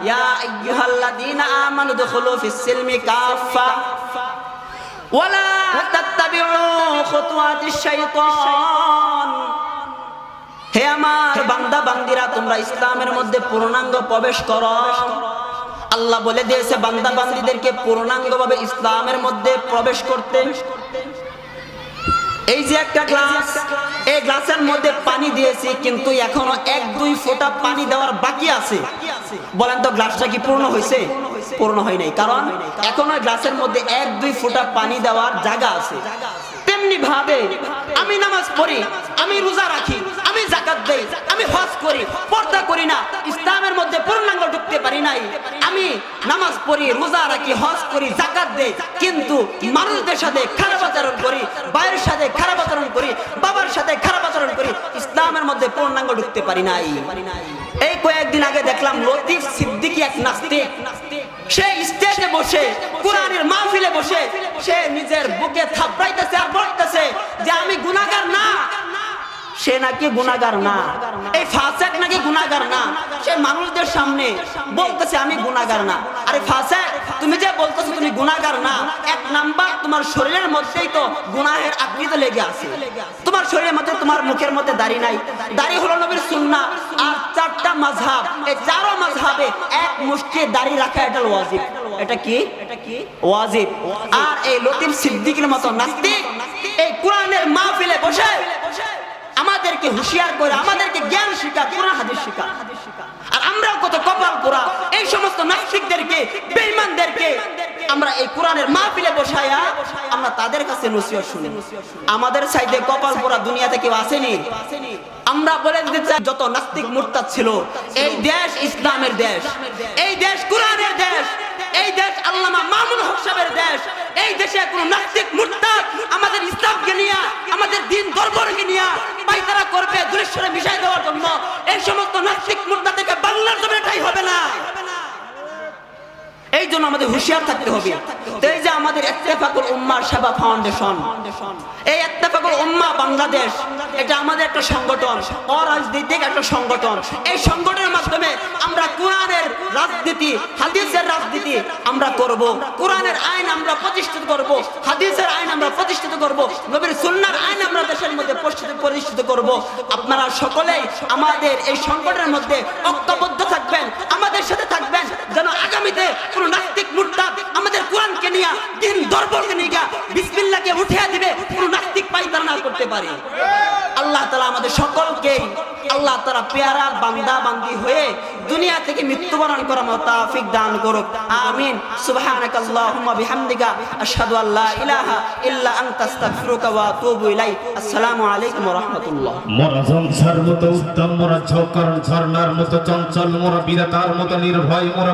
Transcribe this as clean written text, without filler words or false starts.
ইয়া আইয়ুহাল্লাযীনা আমানু দুখুলু ফিস-সিলমি কাফা ওয়ালা তাত্তাবিউ খুতুওয়াতিশ শাইতান। হে আমার বান্দা বান্দিরা, তোমরা ইসলামের মধ্যে পূর্ণাঙ্গ প্রবেশ করো। আল্লাহ বলে দিয়েছে বান্দা বান্দীদেরকে পূর্ণাঙ্গভাবে ইসলামের মধ্যে প্রবেশ করতে। এই যে একটা গ্লাস, এই গ্লাসের মধ্যে পানি দিয়েছি, কিন্তু এখনো 1-2 ফোঁটা পানি দেওয়ার বাকি আছে। বলেন তো গ্লাসটা কি পূর্ণ হয়েছে? পূর্ণ হয় নাই, কারণ এখনো গ্লাসের মধ্যে 1-2 ফোঁটা পানি দেওয়ার জায়গা আছে। তেমনি ভাবে আমি নামাজ পড়ি, আমি রোজা রাখি, আমি যাকাত দেই, আমি হজ করি, পর্দা করি না, ইসলামের মধ্যে পূর্ণাঙ্গ ঢুকতে পারি নাই। আমি নামাজ পড়ি, রোজা রাখি, হজ করি, যাকাত দেই, কিন্তু মানুষদের সাথে খারাপ আচরণ করি, ভাইয়ের সাথে খারাপ আচরণ করি, বাবার সাথে খারাপ আচরণ করি, ইসলামের মধ্যে পূর্ণাঙ্গ ঢুকতে পারি নাই। এই কয়েকদিন আগে দেখলাম লতিফ সিদ্দিকী, এক নাস্তিক, সে স্টেজে বসে কোরআনের মাহফিলে বসে সে নিজের বুকে থাপড়াইতেছে আর বলতেছে যে আমি গুনাহগার না। সে নাকি গুনাহগার না, এই ফাসিক নাকি গুনাহগার না। সে মানুষদের সামনে বলতেছে আমি গুনাহগার না। আরে ফাসিক, তুমি যে বলতেছো তুমি গুনাহগার না, 1 নাম্বার তোমার শরীরের মধ্যেই তো গুনাহের আকৃতি লেগে আছে। তোমার শরীরের মধ্যে, তোমার মুখের মধ্যে দাড়ি নাই। দাড়ি হলো নবীর সুন্নাহ। আর 4টা মাযহাব, এই 4 মাযহাবে এক মুষ্টি দাড়ি রাখা এটা ওয়াজিব। এটা কি? ওয়াজিব। আর এই লতিফ সিদ্দিকীর মতো নাস্তিক এই কোরআনের মাহফিলে বসে আমাদেরকে হুঁশিয়ার করে, আমাদেরকে জ্ঞান শিক্ষা, কোরআন হাদিস শিক্ষা। আর আমরাও কত কপাল পোড়া এই সমস্ত নাস্তিকদেরকে, বেঈমানদেরকে আমরা এই কোরআনের মাহফিলে বসায়া আমরা তাদের কাছে নসিহত শুনি। আমাদের সাইডে কপাল পোড়া দুনিয়াতে কেউ আসেনি। আমরা বলে দিতে চাই, যত নাস্তিক মুরতাদ ছিল, এই দেশ ইসলামের দেশ, এই দেশ কোরআনের দেশ, এই দেশ আল্লামা মামুনুল হক সাহেবের দেশ। এই দেশে কোন নাস্তিক মুরতাদ আমাদের ইসলামকে নিয়ে, আমাদের দ্বীন ধর্মকে নিয়ে পায়তারা করবে দুরেশ্বরে মিশাই দেওয়ার জন্য, এই সমস্ত নাস্তিক মুরতাদকে বাংলার জমিনে ঠাঁই হবে না। এই জন্য আমাদের হুঁশিয়ার থাকতে হবে। এই যে আমাদের ইত্তেফাকুল উম্মাহ সেবা ফাউন্ডেশন, এই ইত্তেফাকুল উম্মাহ বাংলাদেশ, এটা আমাদের একটা সংগঠন, অরাজনৈতিক একটা সংগঠন। এই সংগঠনের মাধ্যমে আমরা কোরআনের রাজনীতি, হাদিসের রাজনীতি আমরা করব। কোরআনের আইন আমরা প্রতিষ্ঠিত করব, হাদিসের আইন আমরা প্রতিষ্ঠিত করব, নবীর সুন্নাহর আইন আমরা দেশের মধ্যে প্রতিষ্ঠিত করব। আপনারা সকলেই আমাদের এই সংগঠনের মধ্যে ঐক্যবদ্ধ থাকবেন, আমাদের সাথে থাকবেন, যেন আগামীতে কোন নাস্তিক মুরতাদ আমাদের কোরআনকে নিয়ে, দ্বীন ধর্মকে নিয়ে বিসমিল্লাহকে উঠিয়ে দিবে, কোন নাস্তিক পায়তারা না করতে পারে। আল্লাহ তাআলা আমাদের সকলকে, আল্লাহ তাআলা পেয়ারা বান্দা বান্দি হয়ে দুনিয়া থেকে মৃত্যুবরণ করার মতো তৌফিক দান করুক। আমিন। সুবহানাকাল্লাহুম্মা বিহামদিকা আশহাদু আল্লা ইলাহা ইল্লা আনতা আস্তাগফিরুকা ওয়া আতুবু ইলাইক। আসসালামু আলাইকুম ওয়া রাহমাতুল্লাহ। মোরা ঝঞ্ঝার মতো উত্তম, মোরা ঝোঁকার ঝর্ণার মতো চঞ্চল, মোরা বিরাতার মতো নির্ভয়, মোরা